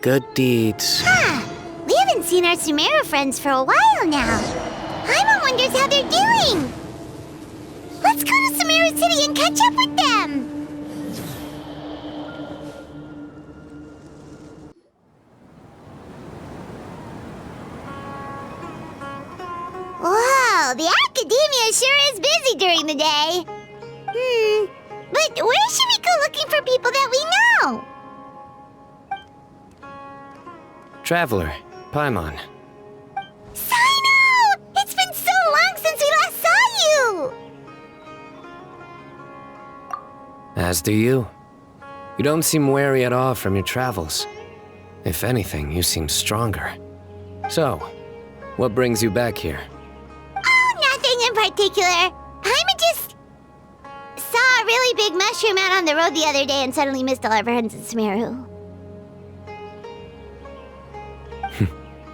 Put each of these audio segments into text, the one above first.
good deeds. We haven't seen our Sumeru friends for a while now. Paimon wonders how they're doing. Let's go to Sumeru City and catch up with them. Whoa, the academia sure is busy during the day. But where should we go looking for people that we know? Traveler, Paimon. Sino! It's been so long since we last saw you! As do you. You don't seem weary at all from your travels. If anything, you seem stronger. So, what brings you back here? Oh, nothing in particular. Paimon just saw a really big mushroom out on the road the other day and suddenly missed all our friends in Sumeru.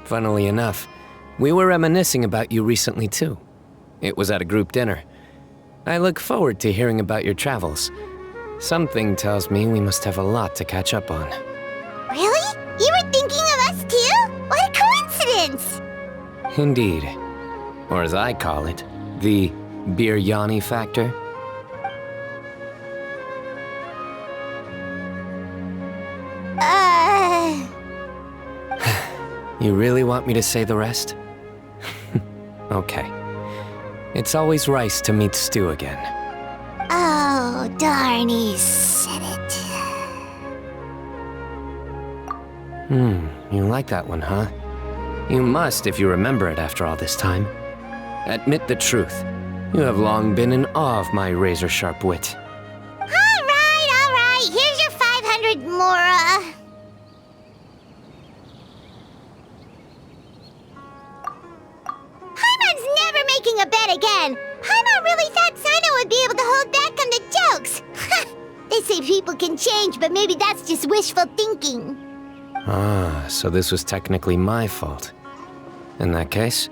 Funnily enough, we were reminiscing about you recently too. It was at a group dinner. I look forward to hearing about your travels. Something tells me we must have a lot to catch up on. Really? You were thinking of us too? What a coincidence! Indeed. Or as I call it, the biryani factor. You really want me to say the rest? Okay. It's always rice to meet stew again. Oh, darn, he said it. You like that one, huh? You must if you remember it after all this time. Admit the truth. You have long been in awe of my razor-sharp wit. All right. Here's your 500 mora. Paimon's never making a bet again. Paimon really thought Sino would be able to hold back on the jokes. They say people can change, but maybe that's just wishful thinking. Ah, so this was technically my fault. In that case,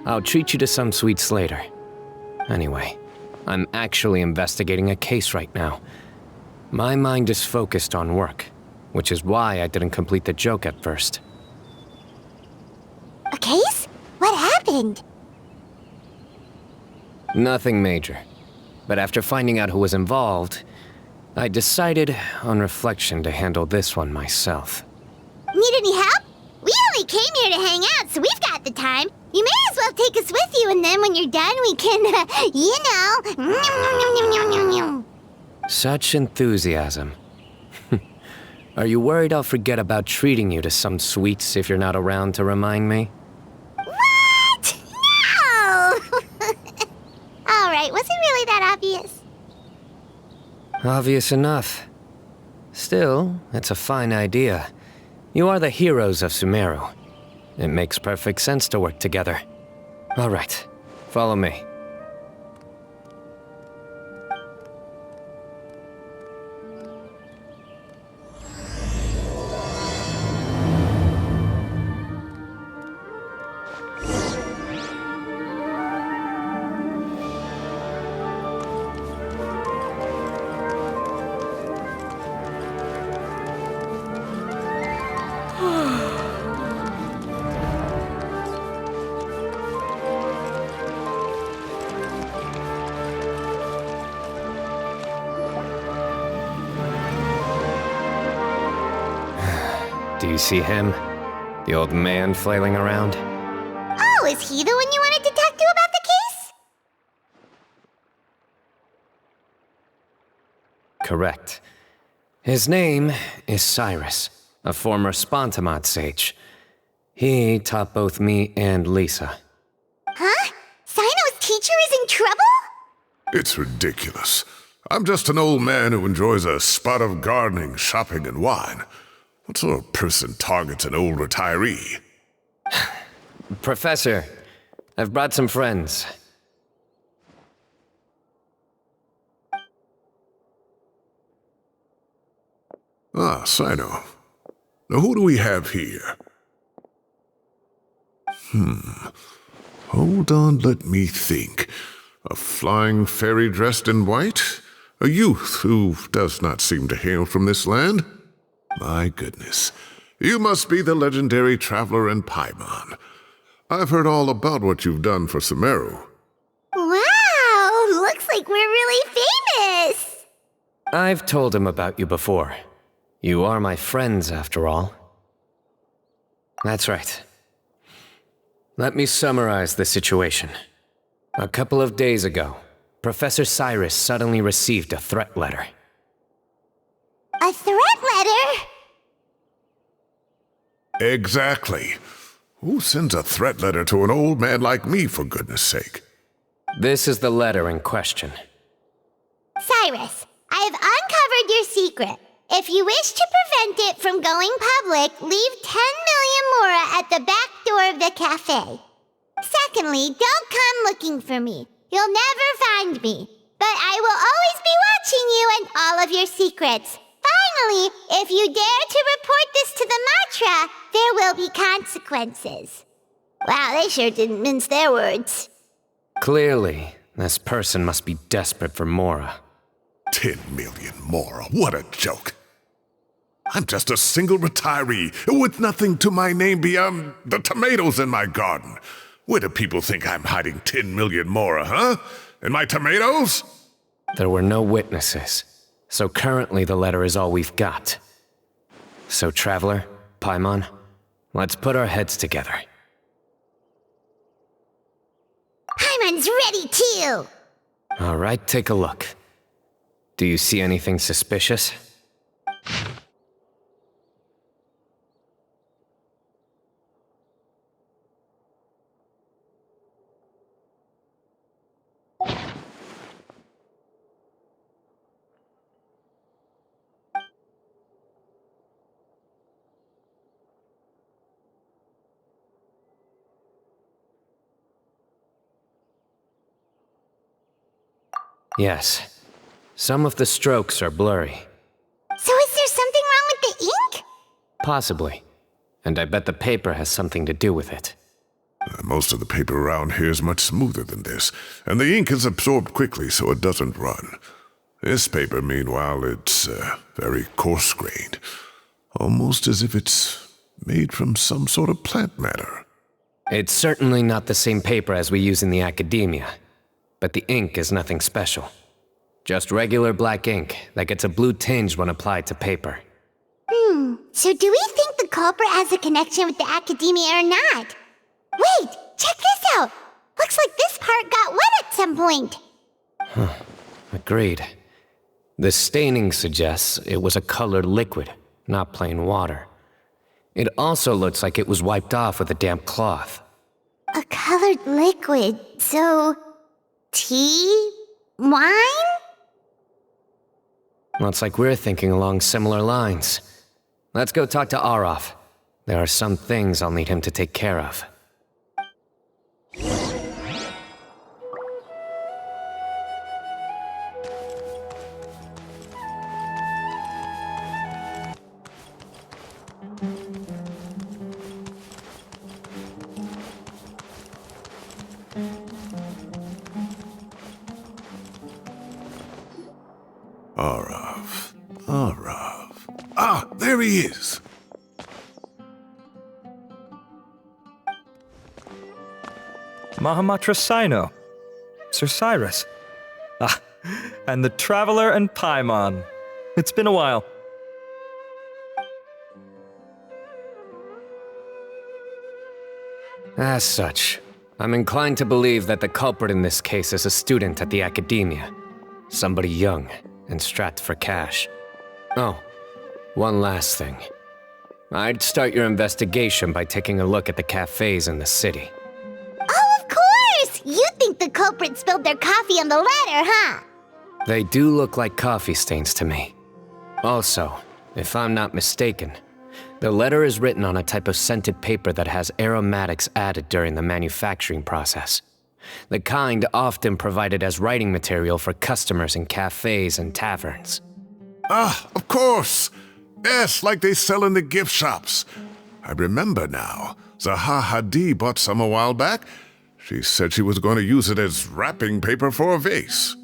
I'll treat you to some sweets later. Anyway, I'm actually investigating a case right now. My mind is focused on work, which is why I didn't complete the joke at first. A case? What happened? Nothing major. But after finding out who was involved, I decided, on reflection, to handle this one myself. Need any help? We only came here to hang out, so we've got the time. You may as well take us with you, and then when you're done, we can, Such enthusiasm. Are you worried I'll forget about treating you to some sweets if you're not around to remind me? What? No! All right, was it really that obvious? Obvious enough. Still, it's a fine idea. You are the heroes of Sumeru. It makes perfect sense to work together. All right, follow me. Do you see him? The old man flailing around? Oh, is he the one you wanted to talk to about the case? Correct. His name is Cyrus, a former Spontamod sage. He taught both me and Lisa. Huh? Sino's teacher is in trouble? It's ridiculous. I'm just an old man who enjoys a spot of gardening, shopping, and wine. What sort of person targets an old retiree? Professor, I've brought some friends. Ah, Sino. Now who do we have here? Hold on, let me think. A flying fairy dressed in white? A youth who does not seem to hail from this land? My goodness. You must be the legendary traveler in Paimon. I've heard all about what you've done for Sumeru. Wow, looks like we're really famous. I've told him about you before. You are my friends, after all. That's right. Let me summarize the situation. A couple of days ago, Professor Cyrus suddenly received a threat letter. A threat letter? Exactly. Who sends a threat letter to an old man like me, for goodness sake? This is the letter in question. Cyrus, I have uncovered your secret. If you wish to prevent it from going public, leave 10 million mora at the back door of the cafe. Secondly, don't come looking for me. You'll never find me. But I will always be watching you and all of your secrets. Finally, if you dare to report this to the Matra, there will be consequences. Wow, they sure didn't mince their words. Clearly, this person must be desperate for Mora. 10 million mora, what a joke. I'm just a single retiree with nothing to my name beyond the tomatoes in my garden. Where do people think I'm hiding 10 million mora, huh? In my tomatoes? There were no witnesses, so currently the letter is all we've got. So, Traveler, Paimon, let's put our heads together. Paimon's ready too! All right, take a look. Do you see anything suspicious? Yes. Some of the strokes are blurry. So is there something wrong with the ink? Possibly. And I bet the paper has something to do with it. Most of the paper around here is much smoother than this, and the ink is absorbed quickly so it doesn't run. This paper, meanwhile, it's very coarse-grained, almost as if it's made from some sort of plant matter. It's certainly not the same paper as we use in the academia, but the ink is nothing special. Just regular black ink that gets a blue tinge when applied to paper. So do we think the culprit has a connection with the academia or not? Wait, check this out! Looks like this part got wet at some point. Agreed. The staining suggests it was a colored liquid, not plain water. It also looks like it was wiped off with a damp cloth. A colored liquid, so... tea? Wine? Looks like we're thinking along similar lines. Let's go talk to Aureus. There are some things I'll need him to take care of. Aureus. Ah, there he is. Mahamatra Sino, Sir Cyrus. Ah, and the Traveler and Paimon. It's been a while. As such, I'm inclined to believe that the culprit in this case is a student at the academia. Somebody young and strapped for cash. Oh, one last thing. I'd start your investigation by taking a look at the cafes in the city. Oh, of course! You think the culprit spilled their coffee on the ladder, huh? They do look like coffee stains to me. Also, if I'm not mistaken, the letter is written on a type of scented paper that has aromatics added during the manufacturing process. The kind often provided as writing material for customers in cafes and taverns. Ah, of course. Yes, like they sell in the gift shops. I remember now. Zaha Hadid bought some a while back. She said she was going to use it as wrapping paper for a vase.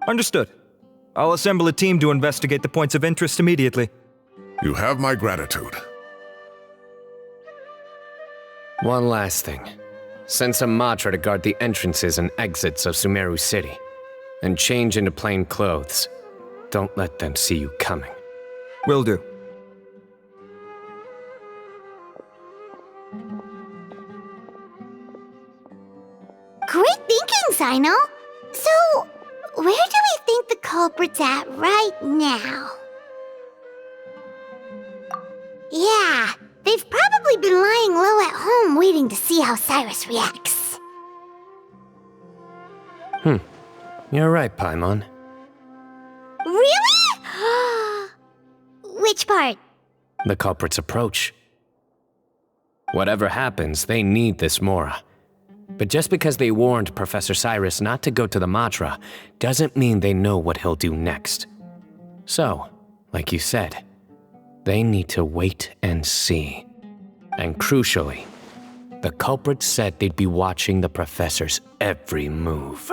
Understood. I'll assemble a team to investigate the points of interest immediately. You have my gratitude. One last thing. Send some mantra to guard the entrances and exits of Sumeru City. And change into plain clothes. Don't let them see you coming. Will do. Great thinking, Sino. So, where do we think the culprit's at right now? Yeah, they've probably been lying low at home waiting to see how Cyrus reacts. You're right, Paimon. Really? Which part? The culprit's approach. Whatever happens, they need this Mora. But just because they warned Professor Cyrus not to go to the Matra doesn't mean they know what he'll do next. So, like you said, they need to wait and see. And crucially, the culprit said they'd be watching the professor's every move.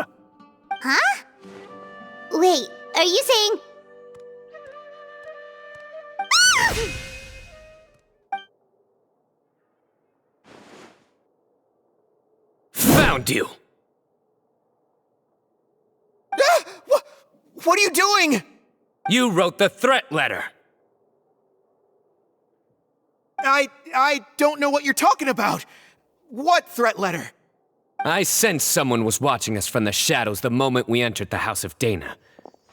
Huh? Wait, are you saying... Found you! What are you doing? You wrote the threat letter! I don't know what you're talking about. What threat letter? I sensed someone was watching us from the shadows the moment we entered the House of Dana.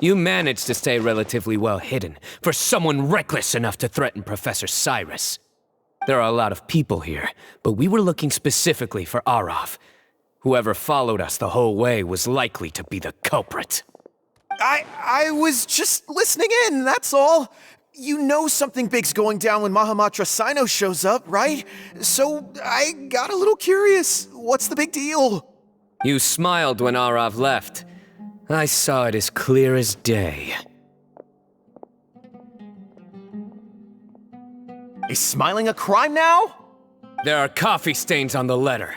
You managed to stay relatively well hidden for someone reckless enough to threaten Professor Cyrus. There are a lot of people here, but we were looking specifically for Arav. Whoever followed us the whole way was likely to be the culprit. I was just listening in, that's all. You know something big's going down when Mahamatra Sino shows up, right? So I got a little curious. What's the big deal? You smiled when Arav left. I saw it as clear as day. Is smiling a crime now? There are coffee stains on the letter.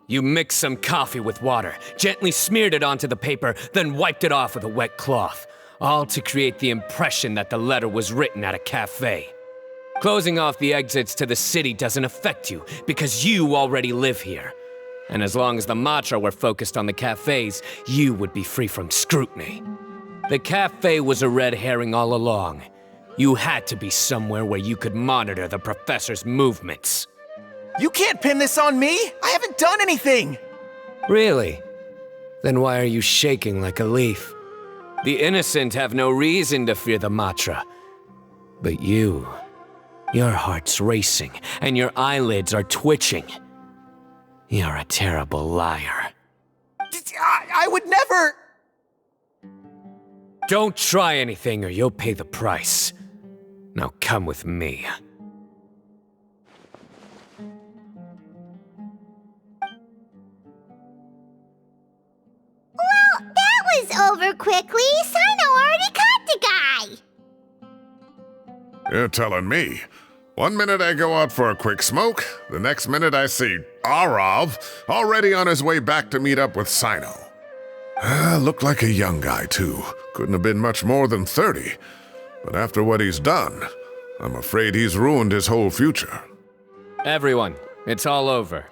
You mixed some coffee with water, gently smeared it onto the paper, then wiped it off with a wet cloth, all to create the impression that the letter was written at a cafe. Closing off the exits to the city doesn't affect you, because you already live here. And as long as the Matra were focused on the cafes, you would be free from scrutiny. The cafe was a red herring all along. You had to be somewhere where you could monitor the professor's movements. You can't pin this on me! I haven't done anything! Really? Then why are you shaking like a leaf? The innocent have no reason to fear the Matra. But you, your heart's racing, and your eyelids are twitching. You're a terrible liar. I would never... Don't try anything or you'll pay the price. Now come with me. Well, that was over quickly. Sino already caught the guy. You're telling me. 1 minute I go out for a quick smoke, the next minute I see Arav already on his way back to meet up with Sino. Looked like a young guy, too. Couldn't have been much more than 30. But after what he's done, I'm afraid he's ruined his whole future. Everyone, it's all over.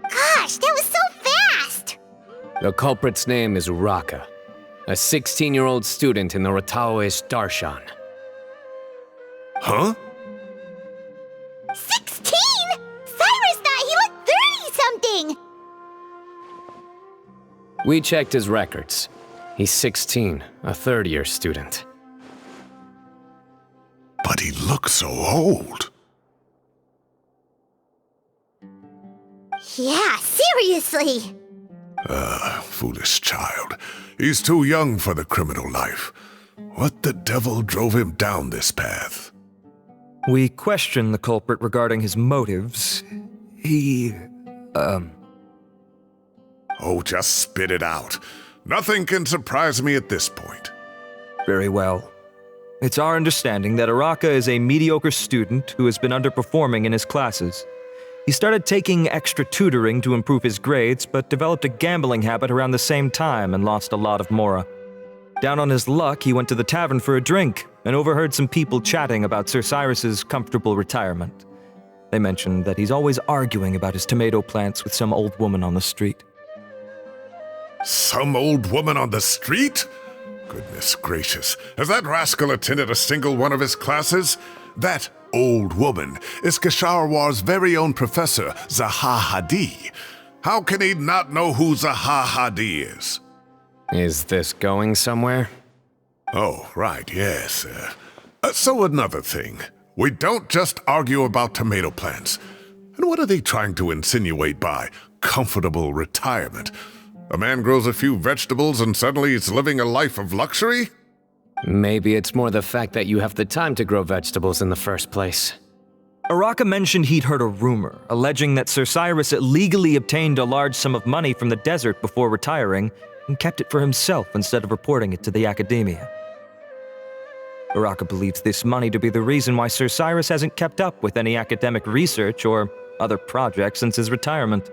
Gosh, that was so fast! The culprit's name is Uraka, a 16-year-old student in the Aureus Darshan. Huh? 16? Cyrus thought he looked 30-something! We checked his records. He's 16, a third-year student. But he looks so old. Yeah, seriously! Foolish child. He's too young for the criminal life. What the devil drove him down this path? We questioned the culprit regarding his motives. He, Oh, just spit it out. Nothing can surprise me at this point. Very well. It's our understanding that Uraka is a mediocre student who has been underperforming in his classes. He started taking extra tutoring to improve his grades, but developed a gambling habit around the same time and lost a lot of Mora. Down on his luck, he went to the tavern for a drink and overheard some people chatting about Sir Cyrus's comfortable retirement. They mentioned that he's always arguing about his tomato plants with some old woman on the street. Some old woman on the street? Goodness gracious. Has that rascal attended a single one of his classes? That old woman is Kasharwar's very own professor, Zaha Hadi. How can he not know who Zaha Hadi is? Is this going somewhere? Oh, right, yes. So another thing. We don't just argue about tomato plants. And what are they trying to insinuate by comfortable retirement? A man grows a few vegetables and suddenly he's living a life of luxury? Maybe it's more the fact that you have the time to grow vegetables in the first place. Araka mentioned he'd heard a rumor, alleging that Sir Cyrus illegally obtained a large sum of money from the desert before retiring and kept it for himself instead of reporting it to the academia. Araka believes this money to be the reason why Sir Cyrus hasn't kept up with any academic research or other projects since his retirement.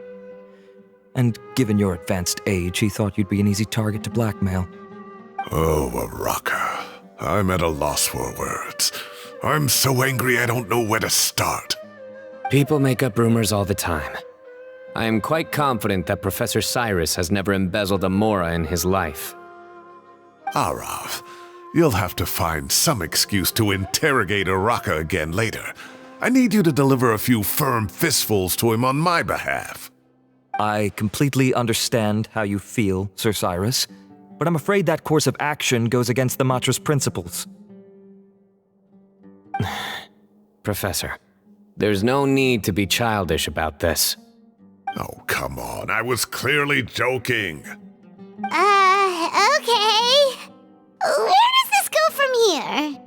And given your advanced age, he thought you'd be an easy target to blackmail. Oh, Araka. I'm at a loss for words. I'm so angry I don't know where to start. People make up rumors all the time. I am quite confident that Professor Cyrus has never embezzled a mora in his life. Arav, you'll have to find some excuse to interrogate Araka again later. I need you to deliver a few firm fistfuls to him on my behalf. I completely understand how you feel, Sir Cyrus, but I'm afraid that course of action goes against the Matra's principles. Professor, there's no need to be childish about this. Oh, come on. I was clearly joking. Okay. Where does this go from here?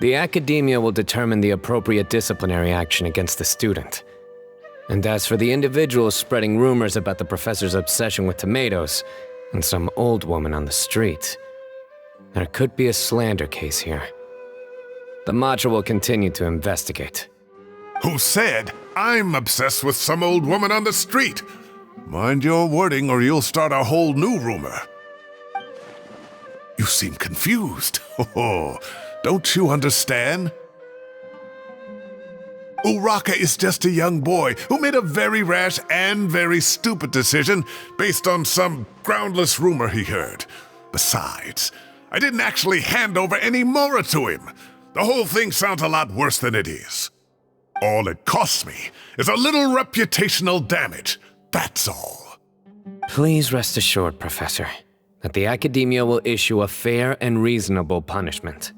The academia will determine the appropriate disciplinary action against the student. And as for the individuals spreading rumors about the professor's obsession with tomatoes and some old woman on the street, there could be a slander case here. The Matra will continue to investigate. Who said I'm obsessed with some old woman on the street? Mind your wording or you'll start a whole new rumor. You seem confused. Oh, don't you understand? Uraka is just a young boy who made a very rash and very stupid decision based on some groundless rumor he heard. Besides, I didn't actually hand over any mora to him. The whole thing sounds a lot worse than it is. All it costs me is a little reputational damage. That's all. Please rest assured, Professor, that the academia will issue a fair and reasonable punishment.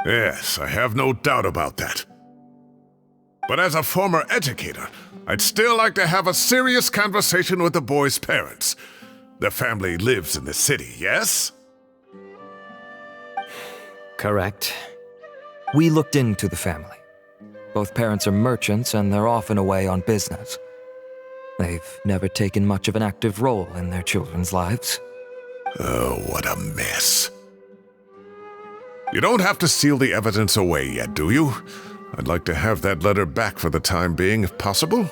Yes, I have no doubt about that. But as a former educator, I'd still like to have a serious conversation with the boy's parents. Their family lives in the city, yes? Correct. We looked into the family. Both parents are merchants and they're often away on business. They've never taken much of an active role in their children's lives. Oh, what a mess. You don't have to seal the evidence away yet, do you? I'd like to have that letter back for the time being, if possible.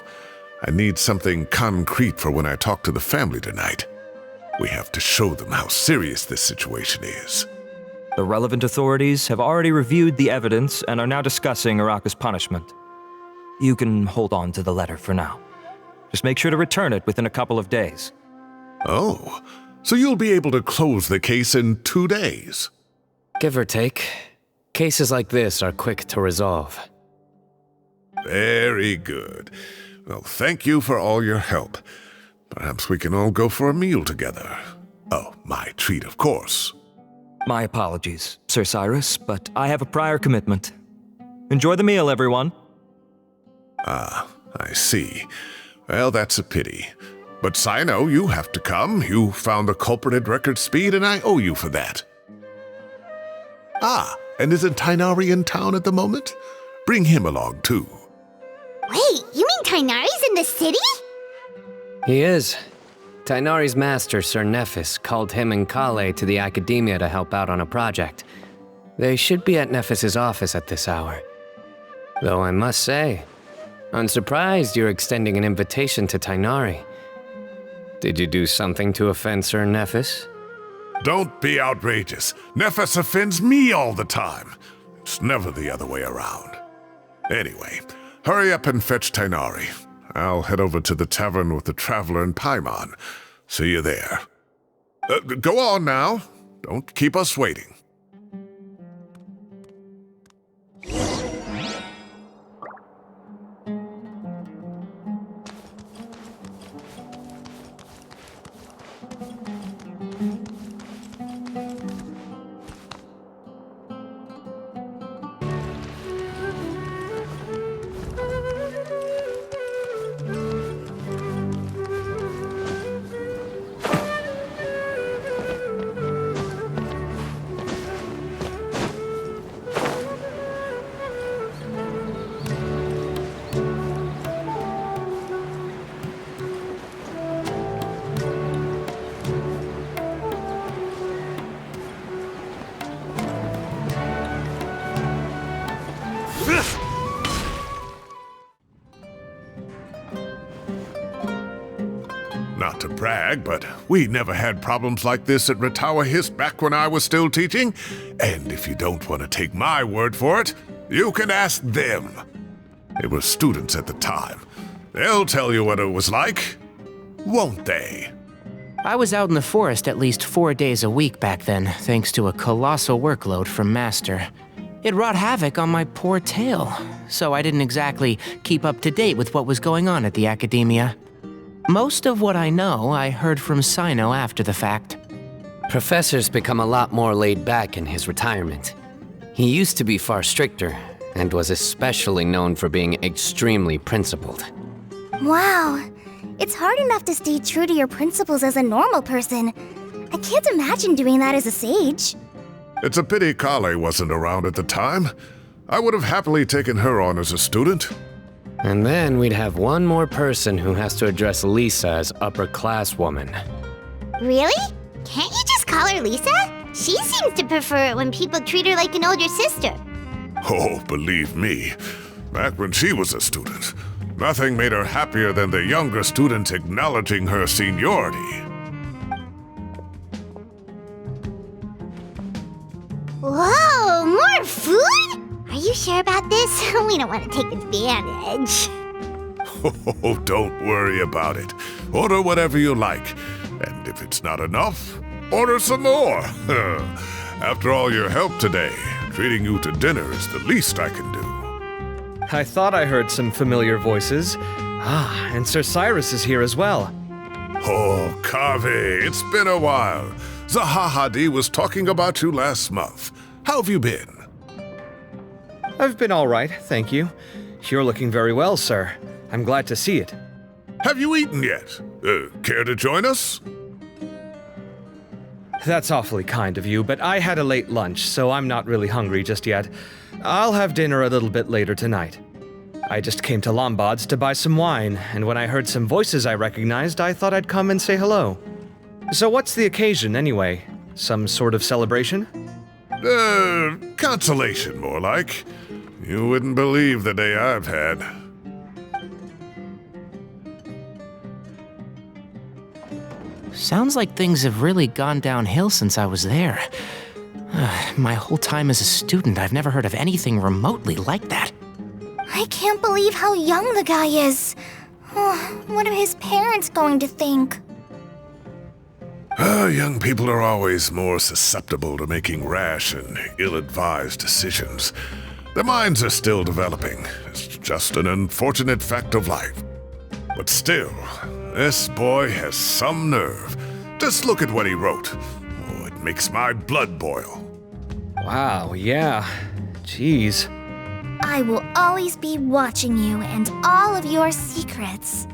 I need something concrete for when I talk to the family tonight. We have to show them how serious this situation is. The relevant authorities have already reviewed the evidence and are now discussing Araka's punishment. You can hold on to the letter for now. Just make sure to return it within a couple of days. Oh, so you'll be able to close the case in 2 days? Give or take. Cases like this are quick to resolve. Very good. Well, thank you for all your help. Perhaps we can all go for a meal together. Oh, my treat, of course. My apologies, Sir Cyrus, but I have a prior commitment. Enjoy the meal, everyone. Ah, I see. Well, that's a pity. But Sino, you have to come. You found the culprit at record speed, and I owe you for that. Ah, and isn't Tighnari in town at the moment? Bring him along, too. Wait, you mean Tighnari's in the city? He is. Tighnari's master, Sir Nephis, called him and Kale to the academia to help out on a project. They should be at Nephis's office at this hour. Though I must say, I'm surprised you're extending an invitation to Tighnari. Did you do something to offend Sir Nephis? Don't be outrageous. Nephis offends me all the time. It's never the other way around. Anyway, Hurry up and fetch Tainari. I'll head over to the tavern with the Traveler and Paimon. See you there. Go on now. Don't keep us waiting. Not to brag, but we never had problems like this at Ratawa Hiss back when I was still teaching. And if you don't want to take my word for it, you can ask them. They were students at the time. They'll tell you what it was like, won't they? I was out in the forest at least 4 days a week back then, thanks to a colossal workload from Master. It wrought havoc on my poor tail, so I didn't exactly keep up to date with what was going on at the academia. Most of what I know, I heard from Cyno after the fact. Professor's become a lot more laid back in his retirement. He used to be far stricter, and was especially known for being extremely principled. Wow. It's hard enough to stay true to your principles as a normal person. I can't imagine doing that as a sage. It's a pity Kale wasn't around at the time. I would have happily taken her on as a student. And then we'd have one more person who has to address Lisa as upper-class woman. Really? Can't you just call her Lisa? She seems to prefer it when people treat her like an older sister. Oh, believe me, back when she was a student, nothing made her happier than the younger students acknowledging her seniority. Whoa, more food? Are you sure about this? We don't want to take advantage. Oh, don't worry about it. Order whatever you like. And if it's not enough, order some more. After all your help today, treating you to dinner is the least I can do. I thought I heard some familiar voices. Ah, and Sir Cyrus is here as well. Oh, Kaveh, it's been a while. Zahahadi was talking about you last month. How have you been? I've been all right, thank you. You're looking very well, sir. I'm glad to see it. Have you eaten yet? Care to join us? That's awfully kind of you, but I had a late lunch, so I'm not really hungry just yet. I'll have dinner a little bit later tonight. I just came to Lombard's to buy some wine, and when I heard some voices I recognized, I thought I'd come and say hello. So what's the occasion, anyway? Some sort of celebration? Consolation, more like. You wouldn't believe the day I've had. Sounds like things have really gone downhill since I was there. My whole time as a student, I've never heard of anything remotely like that. I can't believe how young the guy is. Oh, what are his parents going to think? Young people are always more susceptible to making rash and ill-advised decisions. Their minds are still developing. It's just an unfortunate fact of life. But still, this boy has some nerve. Just look at what he wrote. Oh, it makes my blood boil. Wow, yeah. Jeez. I will always be watching you and all of your secrets.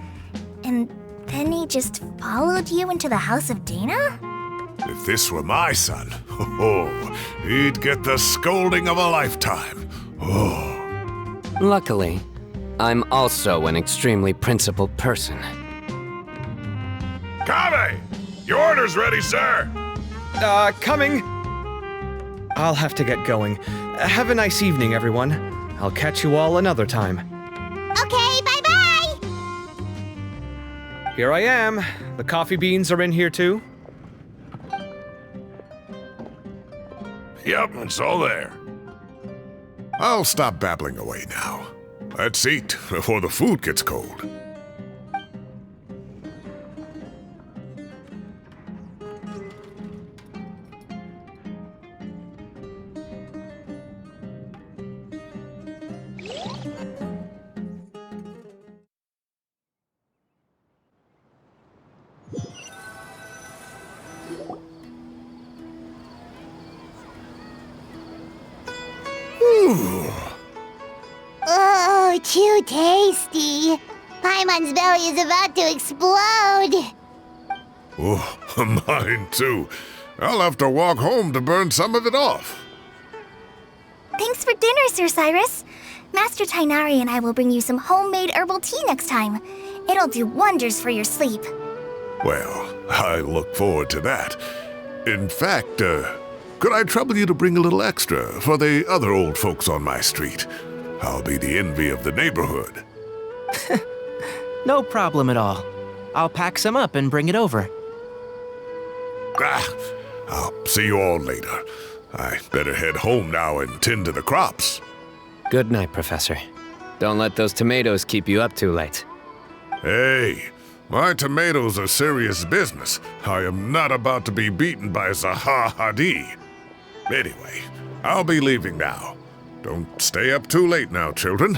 And then he just followed you into the house of Dana? If this were my son, he'd get the scolding of a lifetime. Oh. Luckily, I'm also an extremely principled person. Kaveh! Your order's ready, sir! Coming! I'll have to get going. Have a nice evening, everyone. I'll catch you all another time. Okay, bye-bye! Here I am. The coffee beans are in here too. Yep, it's all there. I'll stop babbling away now. let's eat before the food gets cold. Oh, too tasty. Paimon's belly is about to explode. Oh, mine too. I'll have to walk home to burn some of it off. Thanks for dinner, Sir Cyrus. Master Tighnari and I will bring you some homemade herbal tea next time. It'll do wonders for your sleep. Well, I look forward to that. In fact, could I trouble you to bring a little extra for the other old folks on my street? I'll be the envy of the neighborhood. No problem at all. I'll pack some up and bring it over. I'll see you all later. I better head home now and tend to the crops. Good night, Professor. Don't let those tomatoes keep you up too late. Hey, my tomatoes are serious business. I am not about to be beaten by Zaha Hadi. Anyway, I'll be leaving now. Don't stay up too late now, children.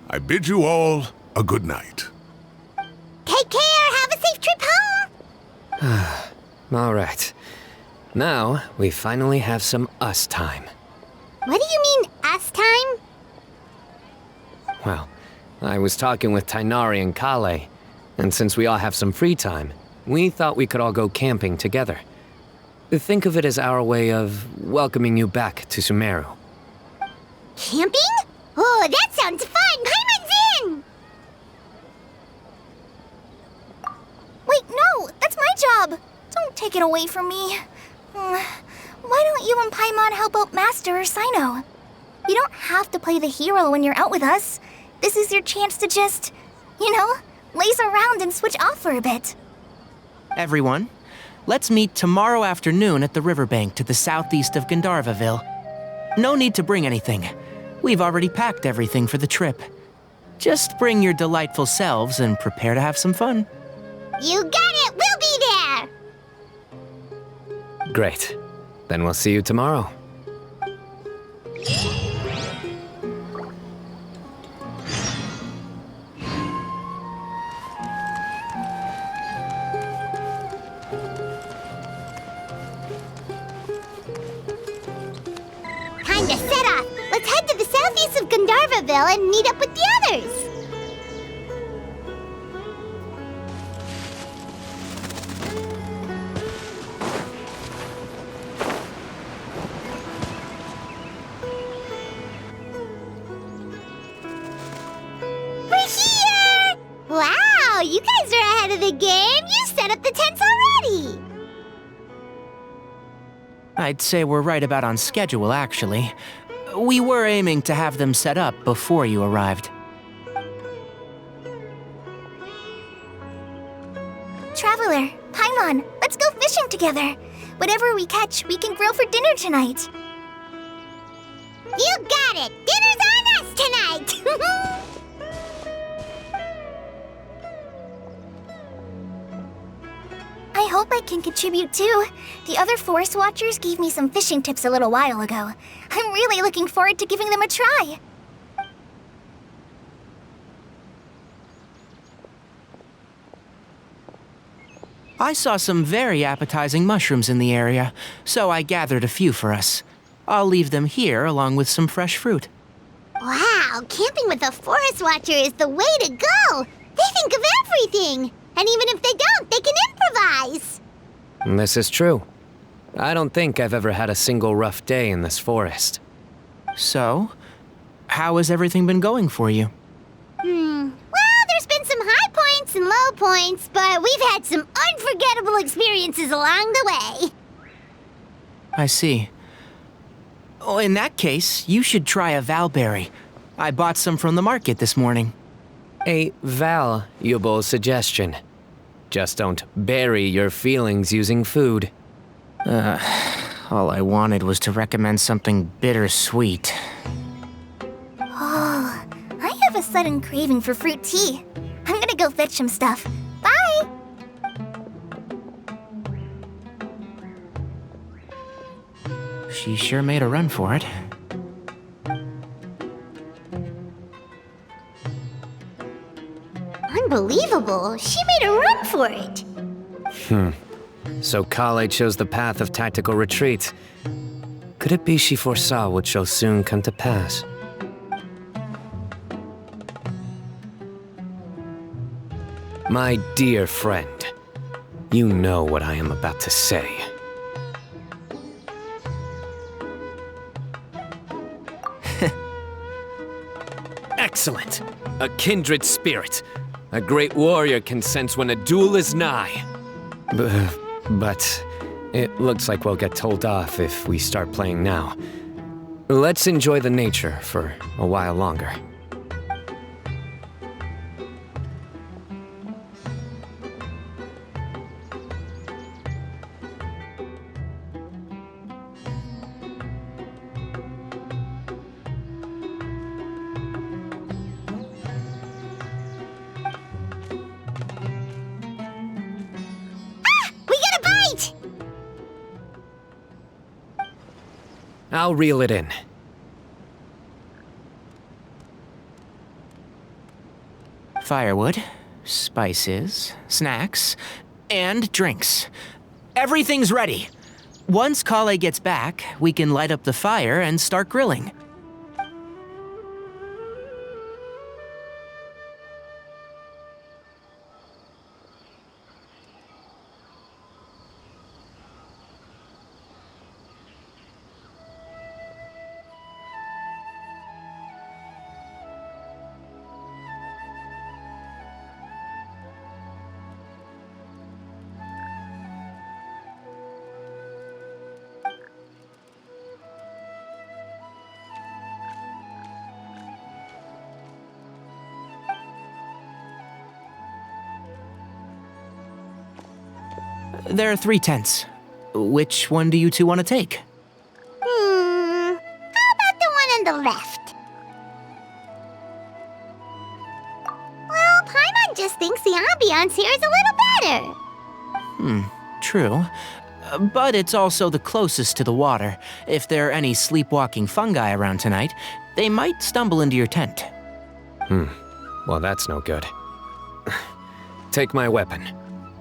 I bid you all a good night. Take care. Have a safe trip home. All right. Now, we finally have some us time. What do you mean, us time? Well, I was talking with Tighnari and Kale, and since we all have some free time, we thought we could all go camping together. Think of it as our way of welcoming you back to Sumeru. Camping? Oh, that sounds fun. Paimon's in. Wait, no! That's my job! Don't take it away from me. Why don't you and Paimon help out Master or Cyno? You don't have to play the hero when you're out with us. This is your chance to just, laze around and switch off for a bit. Everyone, let's meet tomorrow afternoon at the riverbank to the southeast of Gandharvaville. No need to bring anything. We've already packed everything for the trip. Just bring your delightful selves and prepare to have some fun. You got it. We'll be there. Great. Then we'll see you tomorrow. Time to set off. Let's head to the southeast of Gandharvaville and meet up with the others. We're here! Wow, you guys are ahead of the game. You set up the tents already. I'd say we're right about on schedule, actually. We were aiming to have them set up before you arrived. Traveler, Paimon, let's go fishing together. Whatever we catch, we can grill for dinner tonight. You got it. Dinner's on us tonight. I hope I can contribute too. The other forest watchers gave me some fishing tips a little while ago. I'm really looking forward to giving them a try. I saw some very appetizing mushrooms in the area, so I gathered a few for us. I'll leave them here along with some fresh fruit. Wow, camping with a forest watcher is the way to go. They think of everything. And even if they don't, they can improvise. This is true. I don't think I've ever had a single rough day in this forest. So, how has everything been going for you? Well, there's been some high points and low points, but we've had some unforgettable experiences along the way. I see. Oh, in that case, you should try a valberry. I bought some from the market this morning. A valuable suggestion. Just don't bury your feelings using food. All I wanted was to recommend something bittersweet. Oh, I have a sudden craving for fruit tea. I'm gonna go fetch some stuff. Bye! She sure made a run for it. Unbelievable. She made a run for it. So Kale chose the path of tactical retreat. Could it be she foresaw what shall soon come to pass? My dear friend, you know what I am about to say. Excellent! A kindred spirit. A great warrior can sense when a duel is nigh. But it looks like we'll get told off if we start playing now. Let's enjoy the nature for a while longer. We got a bite! I'll reel it in. Firewood, spices, snacks, and drinks. Everything's ready. Once Kale gets back, we can light up the fire and start grilling. There are 3 tents. Which one do you two want to take? How about the one on the left? Well, Paimon just thinks the ambiance here is a little better. True. But it's also the closest to the water. If there are any sleepwalking fungi around tonight, they might stumble into your tent. Well, that's no good. Take my weapon.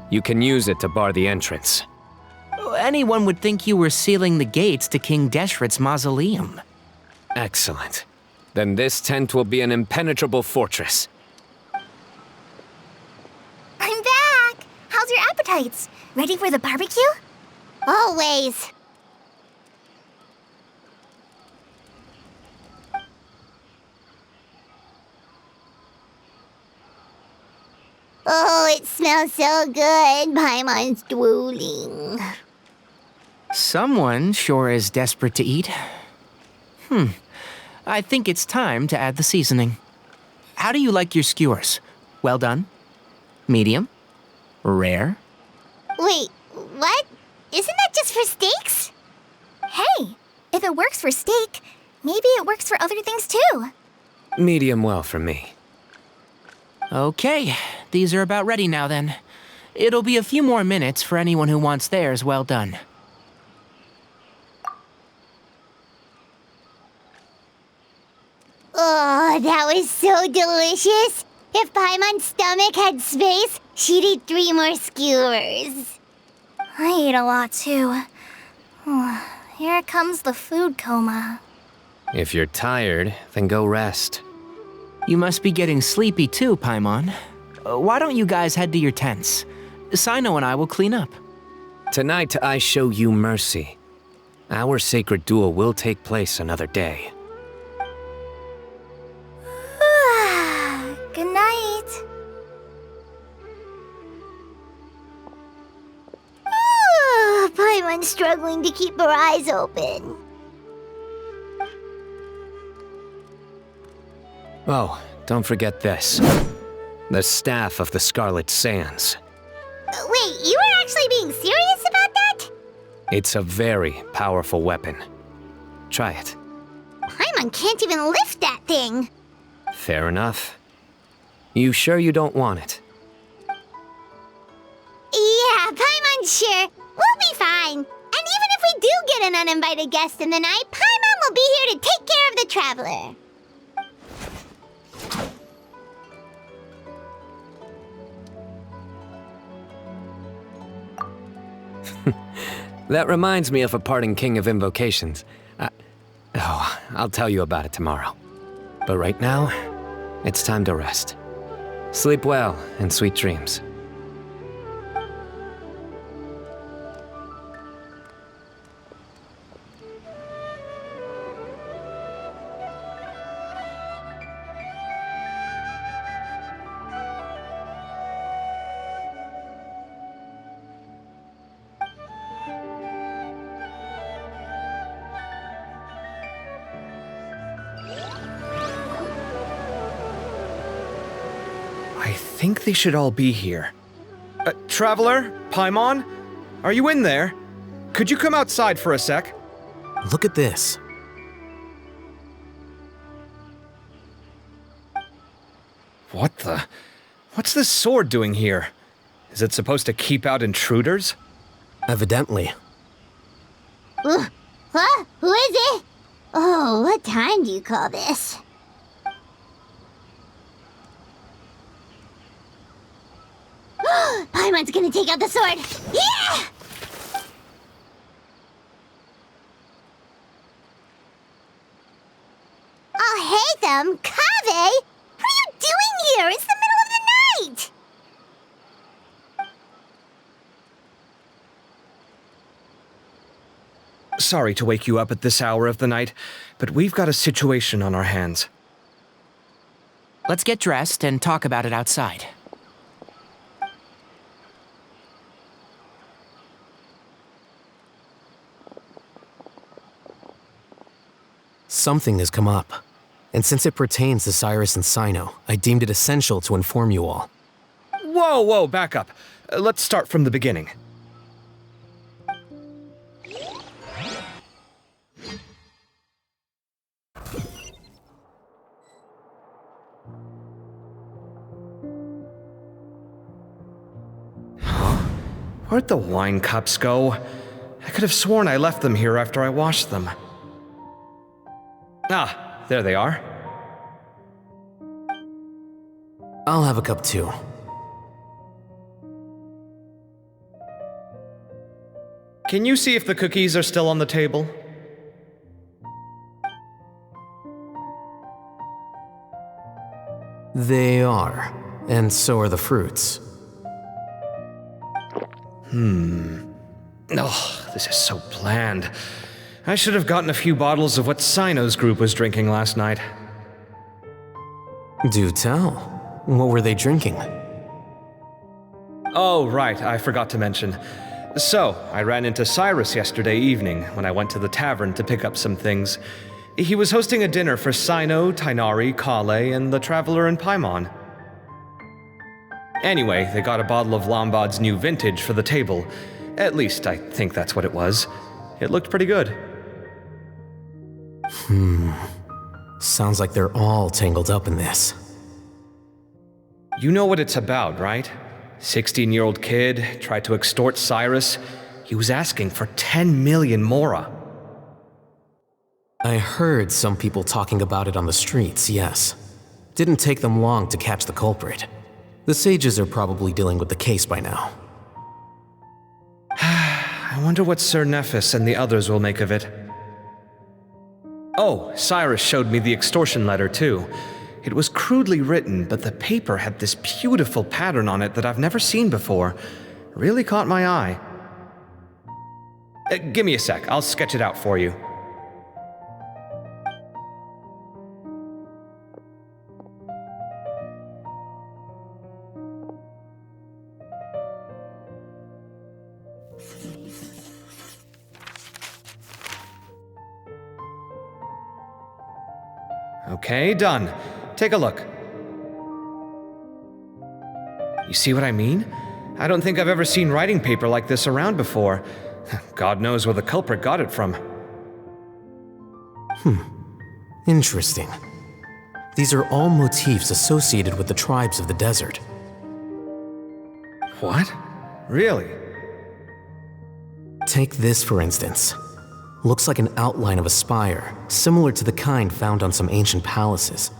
You can use it to bar the entrance. Anyone would think you were sealing the gates to King Deshret's mausoleum. Excellent. Then this tent will be an impenetrable fortress. I'm back! How's your appetites? Ready for the barbecue? Always. Oh, it smells so good. Paimon's drooling. Someone sure is desperate to eat. I think it's time to add the seasoning. How do you like your skewers? Well done? Medium? Rare? Wait, what? Isn't that just for steaks? Hey, if it works for steak, maybe it works for other things too. Medium well for me. Okay, these are about ready now then. It'll be a few more minutes for anyone who wants theirs well done. Oh, that was so delicious. If Paimon's stomach had space, she'd eat 3 more skewers. I ate a lot too. Here comes the food coma. If you're tired, then go rest. You must be getting sleepy too, Paimon. Why don't you guys head to your tents? Sino and I will clean up. Tonight I show you mercy. Our sacred duel will take place another day. Good night. Paimon's struggling to keep her eyes open. Oh, don't forget this. The Staff of the Scarlet Sands. Wait, you were actually being serious about that? It's a very powerful weapon. Try it. Paimon can't even lift that thing. Fair enough. You sure you don't want it? Yeah, Paimon's sure. We'll be fine. And even if we do get an uninvited guest in the night, Paimon will be here to take care of the traveler. That reminds me of a parting king of invocations. I'll tell you about it tomorrow. But right now, it's time to rest. Sleep well and sweet dreams. I think they should all be here. Traveler? Paimon? Are you in there? Could you come outside for a sec? Look at this. What the? What's this sword doing here? Is it supposed to keep out intruders? Evidently. What? Who is it? Oh, what time do you call this? Paimon's gonna take out the sword. Yeah! Oh, hey them, Kave! What are you doing here? It's the middle of the night! Sorry to wake you up at this hour of the night, but we've got a situation on our hands. Let's get dressed and talk about it outside. Something has come up, and since it pertains to Cyrus and Cyno, I deemed it essential to inform you all. Whoa, back up. Let's start from the beginning. Where'd the wine cups go? I could have sworn I left them here after I washed them. Ah, there they are. I'll have a cup too. Can you see if the cookies are still on the table? They are, and so are the fruits. Oh, this is so bland. I should have gotten a few bottles of what Cyno's group was drinking last night. Do tell. What were they drinking? Oh, right, I forgot to mention. So, I ran into Cyrus yesterday evening when I went to the tavern to pick up some things. He was hosting a dinner for Cyno, Tighnari, Kale, and the Traveler and Paimon. Anyway, they got a bottle of Lombard's new vintage for the table. At least, I think that's what it was. It looked pretty good. Sounds like they're all tangled up in this. You know what it's about, right? 16-year-old kid tried to extort Cyrus. He was asking for 10 million mora. I heard some people talking about it on the streets, yes. Didn't take them long to catch the culprit. The sages are probably dealing with the case by now. I wonder what Sir Nephis and the others will make of it. Oh, Cyrus showed me the extortion letter too. It was crudely written, but the paper had this beautiful pattern on it that I've never seen before. Really caught my eye. Give me a sec, I'll sketch it out for you. Okay, done. Take a look. You see what I mean? I don't think I've ever seen writing paper like this around before. God knows where the culprit got it from. Interesting. These are all motifs associated with the tribes of the desert. What? Really? Take this, for instance. Looks like an outline of a spire, similar to the kind found on some ancient palaces.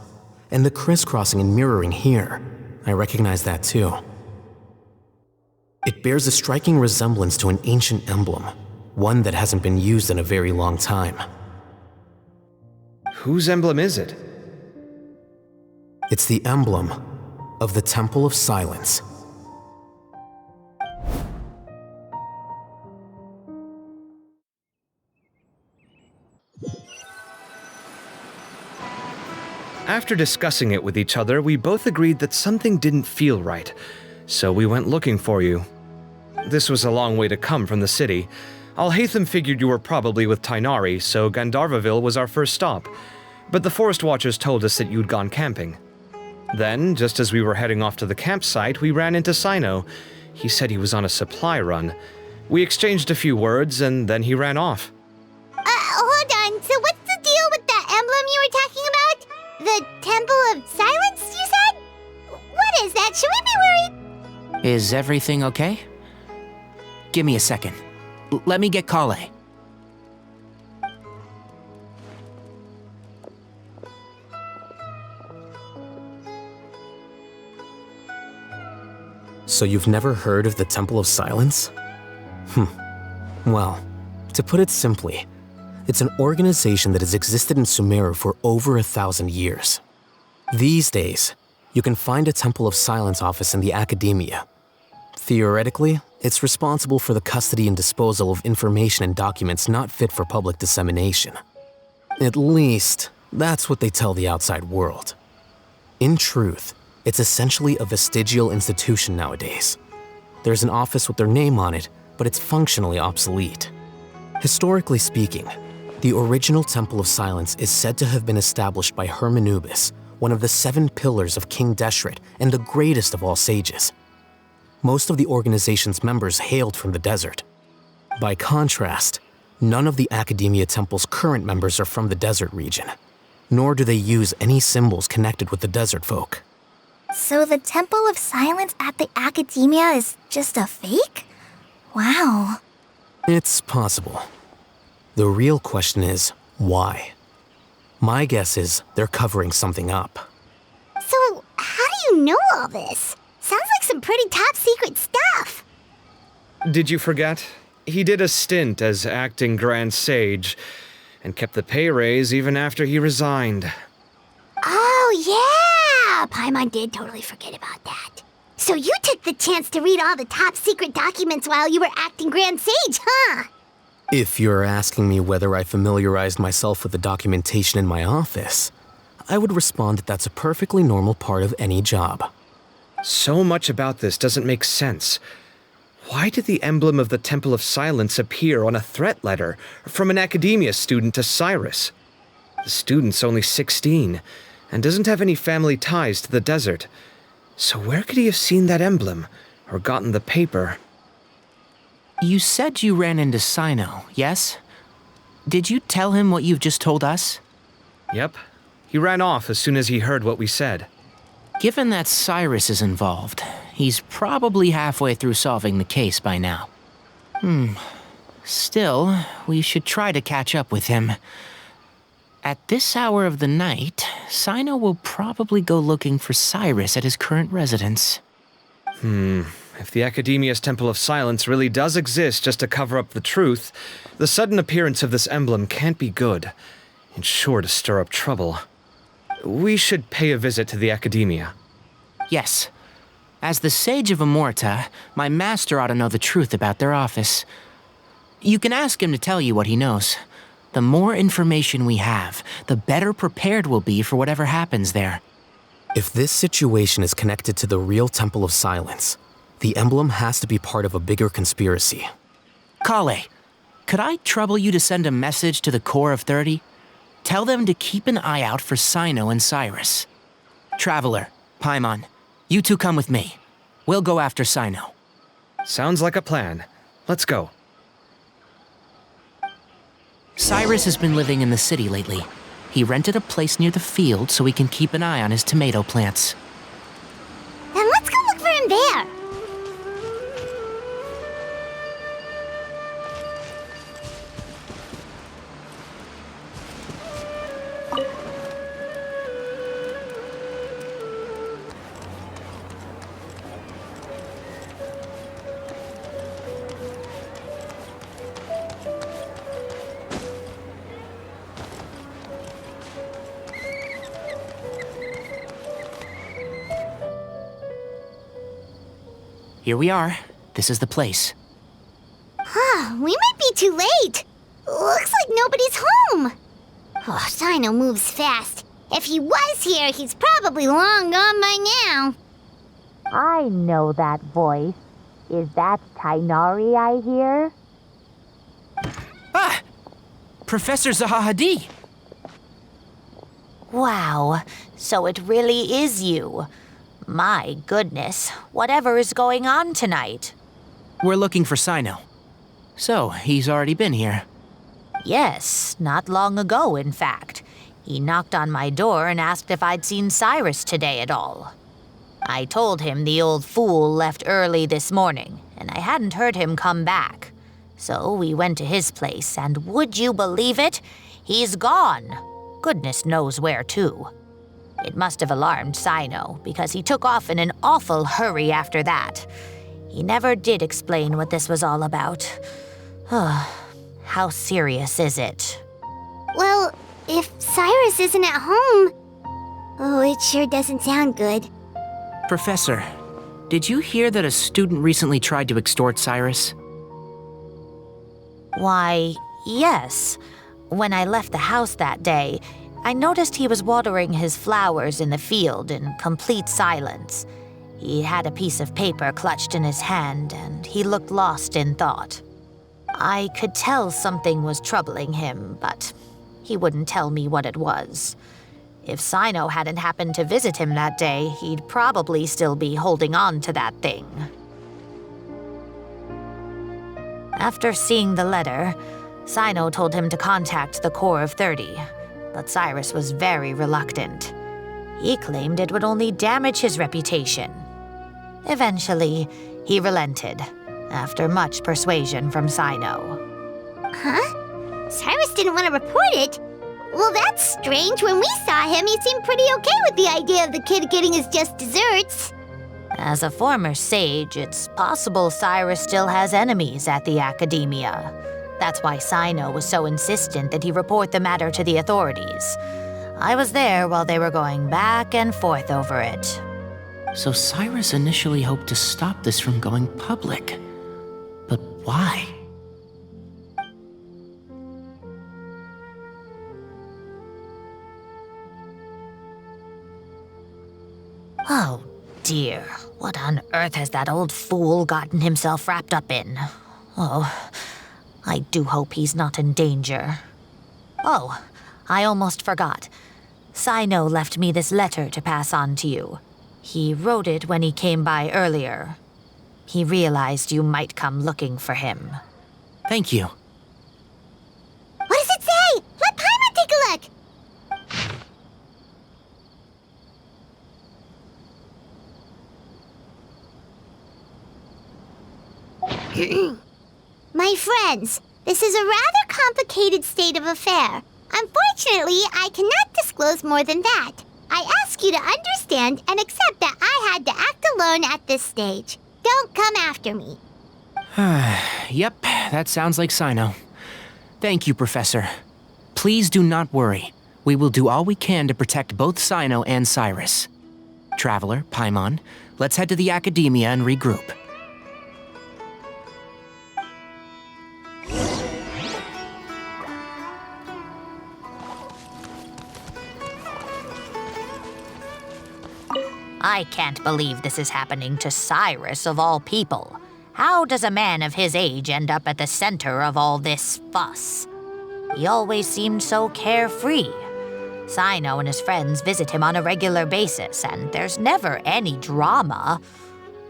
And the crisscrossing and mirroring here, I recognize that too. It bears a striking resemblance to an ancient emblem, one that hasn't been used in a very long time. Whose emblem is it? It's the emblem of the Temple of Silence. After discussing it with each other, we both agreed that something didn't feel right, so we went looking for you. This was a long way to come from the city. Alhaitham figured you were probably with Tainari, so Gandharvaville was our first stop, but the Forest Watchers told us that you'd gone camping. Then, just as we were heading off to the campsite, we ran into Syno. He said he was on a supply run. We exchanged a few words, and then he ran off. Hold on, so what's the deal with that emblem you were talking about? The Temple of Silence, you said? What is that? Should we be worried? Is everything okay? Give me a second. Let me get Kale. So you've never heard of the Temple of Silence? Well, to put it simply, it's an organization that has existed in Sumeru for over 1,000 years. These days, you can find a Temple of Silence office in the academia. Theoretically, it's responsible for the custody and disposal of information and documents not fit for public dissemination. At least, that's what they tell the outside world. In truth, it's essentially a vestigial institution nowadays. There's an office with their name on it, but it's functionally obsolete. Historically speaking, the original Temple of Silence is said to have been established by Hermanubis, one of the 7 pillars of King Deshret and the greatest of all sages. Most of the organization's members hailed from the desert. By contrast, none of the Academia Temple's current members are from the desert region, nor do they use any symbols connected with the desert folk. So the Temple of Silence at the Academia is just a fake? Wow. It's possible. The real question is, why? My guess is they're covering something up. So, how do you know all this? Sounds like some pretty top secret stuff. Did you forget? He did a stint as acting Grand Sage, and kept the pay raise even after he resigned. Oh, yeah! Paimon did totally forget about that. So you took the chance to read all the top secret documents while you were acting Grand Sage, huh? If you're asking me whether I familiarized myself with the documentation in my office, I would respond that that's a perfectly normal part of any job. So much about this doesn't make sense. Why did the emblem of the Temple of Silence appear on a threat letter from an academia student to Cyrus? The student's only 16 and doesn't have any family ties to the desert. So where could he have seen that emblem or gotten the paper? You said you ran into Syno, yes? Did you tell him what you've just told us? Yep. He ran off as soon as he heard what we said. Given that Cyrus is involved, he's probably halfway through solving the case by now. Still, we should try to catch up with him. At this hour of the night, Syno will probably go looking for Cyrus at his current residence. If the Academia's Temple of Silence really does exist just to cover up the truth, the sudden appearance of this emblem can't be good. It's sure to stir up trouble. We should pay a visit to the Academia. Yes. As the Sage of Amorta, my master ought to know the truth about their office. You can ask him to tell you what he knows. The more information we have, the better prepared we'll be for whatever happens there. If this situation is connected to the real Temple of Silence, the emblem has to be part of a bigger conspiracy. Kale, could I trouble you to send a message to the Core of 30? Tell them to keep an eye out for Syno and Cyrus. Traveler, Paimon, you two come with me. We'll go after Syno. Sounds like a plan. Let's go. Cyrus has been living in the city lately. He rented a place near the field so he can keep an eye on his tomato plants. Then let's go look for him there. Here we are. This is the place. We might be too late. Looks like nobody's home. Oh, Sino moves fast. If he was here, he's probably long gone by now. I know that voice. Is that Tainari I hear? Ah! Professor Zahahadi! Wow, so it really is you. My goodness, whatever is going on tonight? We're looking for Sino. So, he's already been here. Yes, not long ago, in fact. He knocked on my door and asked if I'd seen Cyrus today at all. I told him the old fool left early this morning, and I hadn't heard him come back. So we went to his place, and would you believe it? He's gone. Goodness knows where to. It must have alarmed Sino, because he took off in an awful hurry after that. He never did explain what this was all about. How serious is it? Well, if Cyrus isn't at home... Oh, it sure doesn't sound good. Professor, did you hear that a student recently tried to extort Cyrus? Why, yes. When I left the house that day, I noticed he was watering his flowers in the field in complete silence. He had a piece of paper clutched in his hand, and he looked lost in thought. I could tell something was troubling him, but he wouldn't tell me what it was. If Sino hadn't happened to visit him that day, he'd probably still be holding on to that thing. After seeing the letter, Sino told him to contact the Corps of 30, but Cyrus was very reluctant. He claimed it would only damage his reputation. Eventually, he relented, after much persuasion from Sino. Huh? Cyrus didn't want to report it? Well, that's strange. When we saw him, he seemed pretty okay with the idea of the kid getting his just desserts. As a former sage, it's possible Cyrus still has enemies at the academia. That's why Sino was so insistent that he report the matter to the authorities. I was there while they were going back and forth over it. So Cyrus initially hoped to stop this from going public. But why? Oh dear, what on earth has that old fool gotten himself wrapped up in? Oh, I do hope he's not in danger. Oh, I almost forgot. Sino left me this letter to pass on to you. He wrote it when he came by earlier. He realized you might come looking for him. Thank you. What does it say? Let Paimon take a look. My friends, this is a rather complicated state of affair. Unfortunately, I cannot disclose more than that. I ask you to understand and accept that I had to act alone at this stage. Don't come after me. Yep, that sounds like Sino. Thank you, Professor. Please do not worry. We will do all we can to protect both Sino and Cyrus. Traveler, Paimon, let's head to the academia and regroup. I can't believe this is happening to Cyrus of all people. How does a man of his age end up at the center of all this fuss? He always seemed so carefree. Sino and his friends visit him on a regular basis, and there's never any drama.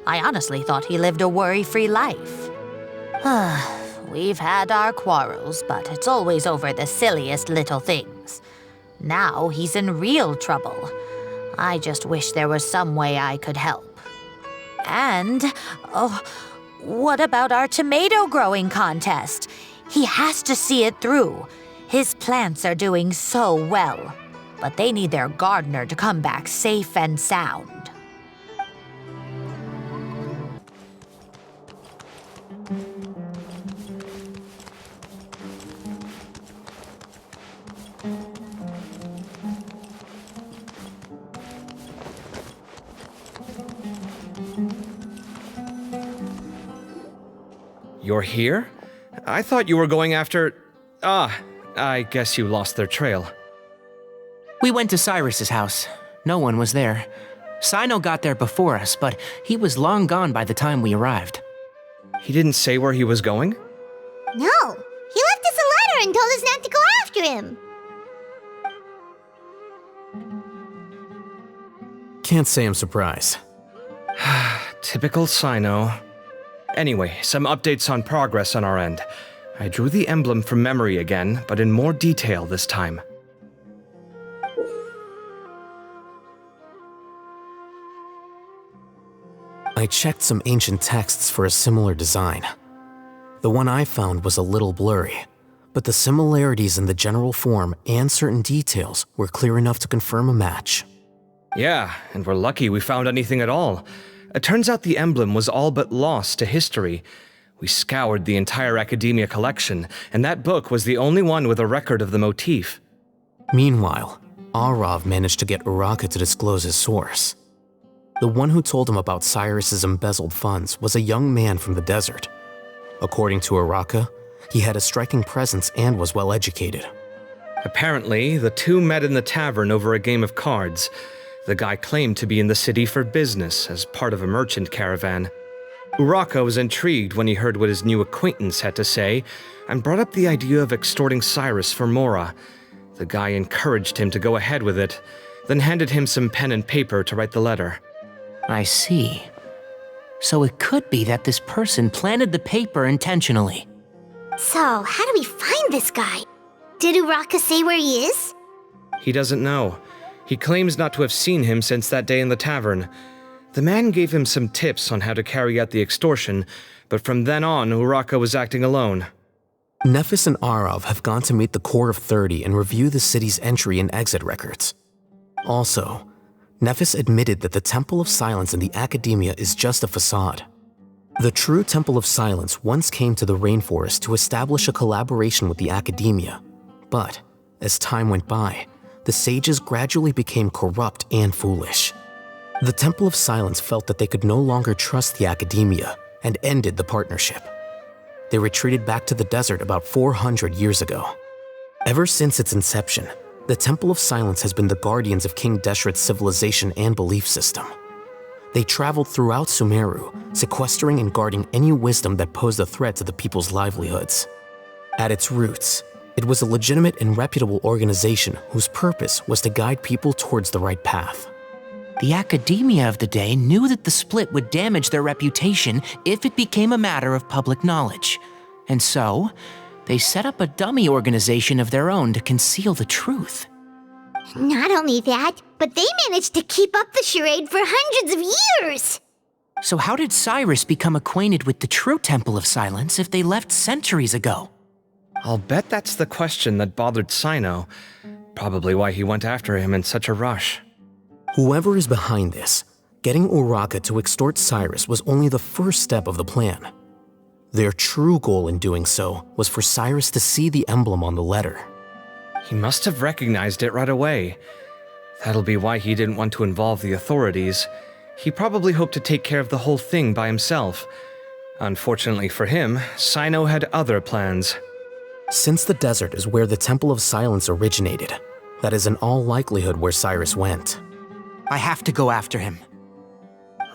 I honestly thought he lived a worry-free life. We've had our quarrels, but it's always over the silliest little things. Now he's in real trouble. I just wish there was some way I could help. And, oh, what about our tomato growing contest? He has to see it through. His plants are doing so well, but they need their gardener to come back safe and sound. You're here? I thought you were going after... I guess you lost their trail. We went to Cyrus's house. No one was there. Sino got there before us, but he was long gone by the time we arrived. He didn't say where he was going? No, he left us a letter and told us not to go after him. Can't say I'm surprised. Typical Sino. Anyway, some updates on progress on our end. I drew the emblem from memory again, but in more detail this time. I checked some ancient texts for a similar design. The one I found was a little blurry, but the similarities in the general form and certain details were clear enough to confirm a match. Yeah, and we're lucky we found anything at all. It turns out the emblem was all but lost to history. We scoured the entire academia collection, and that book was the only one with a record of the motif. Meanwhile, Arav managed to get Uraka to disclose his source. The one who told him about Cyrus's embezzled funds was a young man from the desert. According to Uraka, he had a striking presence and was well educated. Apparently, the two met in the tavern over a game of cards. The guy claimed to be in the city for business as part of a merchant caravan. Uraka was intrigued when he heard what his new acquaintance had to say and brought up the idea of extorting Cyrus for Mora. The guy encouraged him to go ahead with it, then handed him some pen and paper to write the letter. I see. So it could be that this person planted the paper intentionally. So, how do we find this guy? Did Uraka say where he is? He doesn't know. He claims not to have seen him since that day in the tavern. The man gave him some tips on how to carry out the extortion, but from then on, Uraka was acting alone. Nephis and Arav have gone to meet the Core of 30 and review the city's entry and exit records. Also, Nephis admitted that the Temple of Silence in the Academia is just a facade. The true Temple of Silence once came to the rainforest to establish a collaboration with the Academia, but as time went by, the sages gradually became corrupt and foolish. The Temple of Silence felt that they could no longer trust the Academia and ended the partnership. They retreated back to the desert about 400 years ago. Ever since its inception, the Temple of Silence has been the guardians of King Deshret's civilization and belief system. They traveled throughout Sumeru, sequestering and guarding any wisdom that posed a threat to the people's livelihoods. At its roots, it was a legitimate and reputable organization whose purpose was to guide people towards the right path. The academia of the day knew that the split would damage their reputation if it became a matter of public knowledge. And so, they set up a dummy organization of their own to conceal the truth. Not only that, but they managed to keep up the charade for hundreds of years! So how did Cyrus become acquainted with the true Temple of Silence if they left centuries ago? I'll bet that's the question that bothered Sino. Probably why he went after him in such a rush. Whoever is behind this, getting Uraka to extort Cyrus was only the first step of the plan. Their true goal in doing so was for Cyrus to see the emblem on the letter. He must have recognized it right away. That'll be why he didn't want to involve the authorities. He probably hoped to take care of the whole thing by himself. Unfortunately for him, Sino had other plans. Since the desert is where the Temple of Silence originated, that is in all likelihood where Cyrus went. I have to go after him.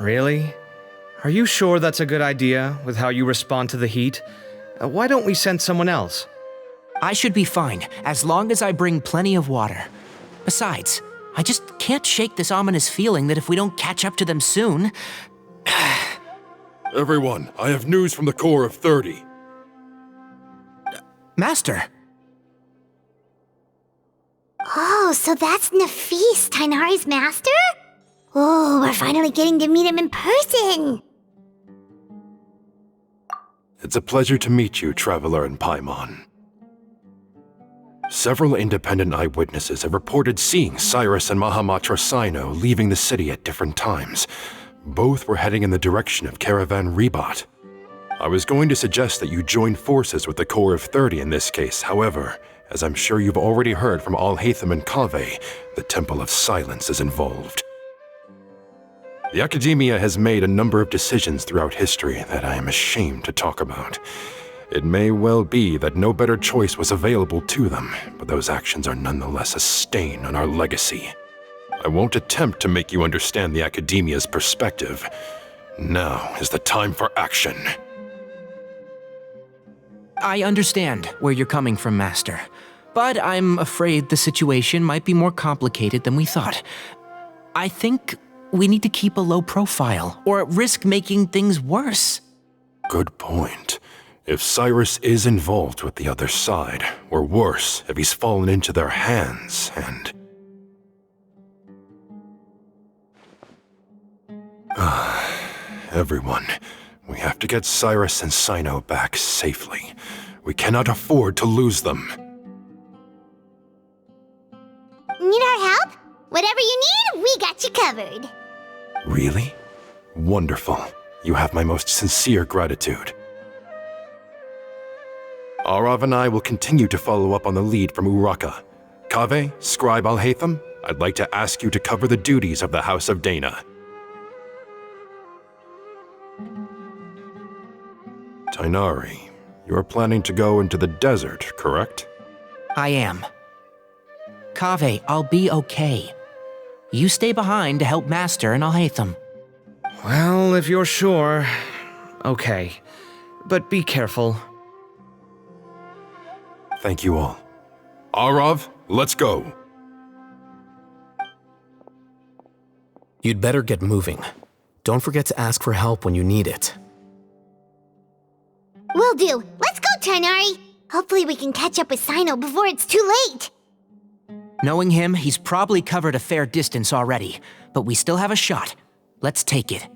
Really? Are you sure that's a good idea, with how you respond to the heat? Why don't we send someone else? I should be fine, as long as I bring plenty of water. Besides, I just can't shake this ominous feeling that if we don't catch up to them soon... Everyone, I have news from the Core of 30. Master! Oh, so that's Nafis, Tighnari's master? Oh, we're finally getting to meet him in person. It's a pleasure to meet you, Traveler in Paimon. Several independent eyewitnesses have reported seeing Cyrus and Mahamatra Sino leaving the city at different times. Both were heading in the direction of Caravan Rebat. I was going to suggest that you join forces with the Corps of 30 in this case. However, as I'm sure you've already heard from Alhaitham and Kaveh, the Temple of Silence is involved. The Academia has made a number of decisions throughout history that I am ashamed to talk about. It may well be that no better choice was available to them, but those actions are nonetheless a stain on our legacy. I won't attempt to make you understand the Academia's perspective. Now is the time for action. I understand where you're coming from, Master. But I'm afraid the situation might be more complicated than we thought. I think we need to keep a low profile, or risk making things worse. Good point. If Cyrus is involved with the other side, or worse, if he's fallen into their hands, and... Everyone, we have to get Cyrus and Cyno back safely. We cannot afford to lose them. Need our help? Whatever you need, we got you covered. Really? Wonderful. You have my most sincere gratitude. Arav and I will continue to follow up on the lead from Uraka. Kaveh, Scribe Alhaitham, I'd like to ask you to cover the duties of the House of Dana. Tighnari, you are planning to go into the desert, correct? I am. Kaveh, I'll be okay. You stay behind to help Master and Alhaitham. Well, if you're sure. Okay. But be careful. Thank you all. Arav, let's go. You'd better get moving. Don't forget to ask for help when you need it. Will do. Let's go, Tighnari. Hopefully we can catch up with Cyno before it's too late. Knowing him, he's probably covered a fair distance already, but we still have a shot. Let's take it.